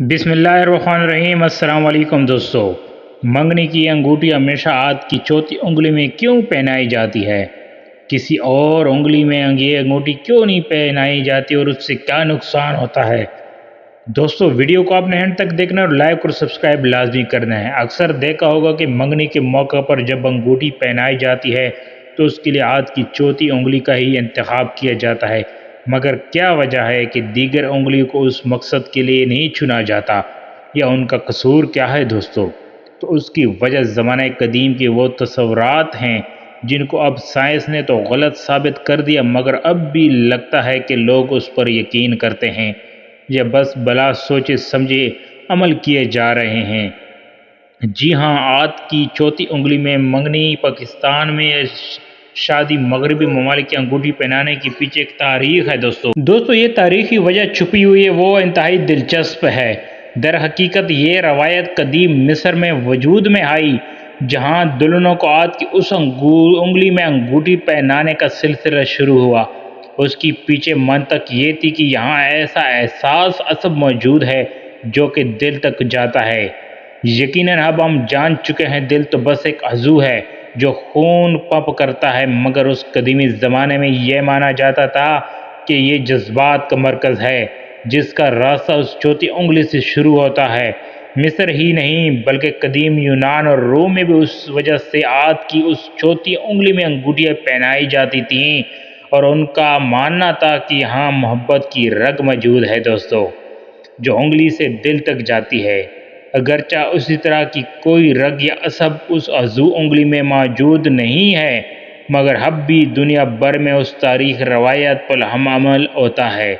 بسم اللہ الرحمن الرحیم۔ السلام علیکم دوستو۔ منگنی کی انگوٹھی ہمیشہ ہاتھ کی چوتھی انگلی میں کیوں پہنائی جاتی ہے؟ کسی اور انگلی میں یہ انگوٹھی کیوں نہیں پہنائی جاتی اور اس سے کیا نقصان ہوتا ہے؟ دوستو ویڈیو کو آپ نے اینڈ تک دیکھنا اور لائک اور سبسکرائب لازمی کرنا ہے۔ اکثر دیکھا ہوگا کہ منگنی کے موقع پر جب انگوٹھی پہنائی جاتی ہے تو اس کے لیے ہاتھ کی چوتھی انگلی کا ہی انتخاب کیا جاتا ہے، مگر کیا وجہ ہے کہ دیگر انگلی کو اس مقصد کے لیے نہیں چنا جاتا، یا ان کا قصور کیا ہے دوستو؟ تو اس کی وجہ زمانہ قدیم کے وہ تصورات ہیں جن کو اب سائنس نے تو غلط ثابت کر دیا، مگر اب بھی لگتا ہے کہ لوگ اس پر یقین کرتے ہیں یا بس بلا سوچے سمجھے عمل کیے جا رہے ہیں۔ جی ہاں، ہاتھ کی چوتھی انگلی میں منگنی پاکستان میں شادی مغربی ممالک کی انگوٹھی پہنانے کے پیچھے ایک تاریخ ہے دوستو یہ تاریخی وجہ چھپی ہوئی ہے، وہ انتہائی دلچسپ ہے۔ در حقیقت یہ روایت قدیم مصر میں وجود میں آئی، جہاں دلہنوں کو ہاتھ کی اس انگلی میں انگوٹھی پہنانے کا سلسلہ شروع ہوا۔ اس کی پیچھے منطق یہ تھی کہ یہاں ایسا احساس عصب موجود ہے جو کہ دل تک جاتا ہے۔ یقیناً اب ہم جان چکے ہیں دل تو بس ایک عضو ہے جو خون پمپ کرتا ہے، مگر اس قدیمی زمانے میں یہ مانا جاتا تھا کہ یہ جذبات کا مرکز ہے جس کا راستہ اس چوتھی انگلی سے شروع ہوتا ہے۔ مصر ہی نہیں بلکہ قدیم یونان اور روم میں بھی اس وجہ سے ہاتھ کی اس چوتھی انگلی میں انگوٹھیاں پہنائی جاتی تھیں، اور ان کا ماننا تھا کہ یہاں محبت کی رگ موجود ہے دوستو، جو انگلی سے دل تک جاتی ہے۔ اگرچہ اسی طرح کی کوئی رگ یا عصب اس عضو انگلی میں موجود نہیں ہے، مگر اب بھی دنیا بھر میں اس تاریخ روایت پر ہم عمل ہوتا ہے۔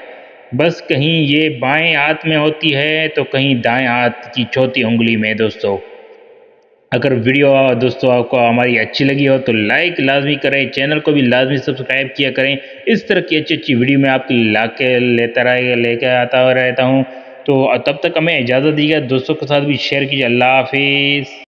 بس کہیں یہ بائیں ہاتھ میں ہوتی ہے تو کہیں دائیں ہاتھ کی چوتھی انگلی میں دوستو۔ اگر ویڈیو دوستو آپ کو ہماری اچھی لگی ہو تو لائک لازمی کریں، چینل کو بھی لازمی سبسکرائب کیا کریں۔ اس طرح کی اچھی ویڈیو میں آپ کے لے کے آتا رہتا ہوں، تو تب تک ہمیں اجازت دیجیے، دوستوں کے ساتھ بھی شیئر کیجیے۔ اللہ حافظ۔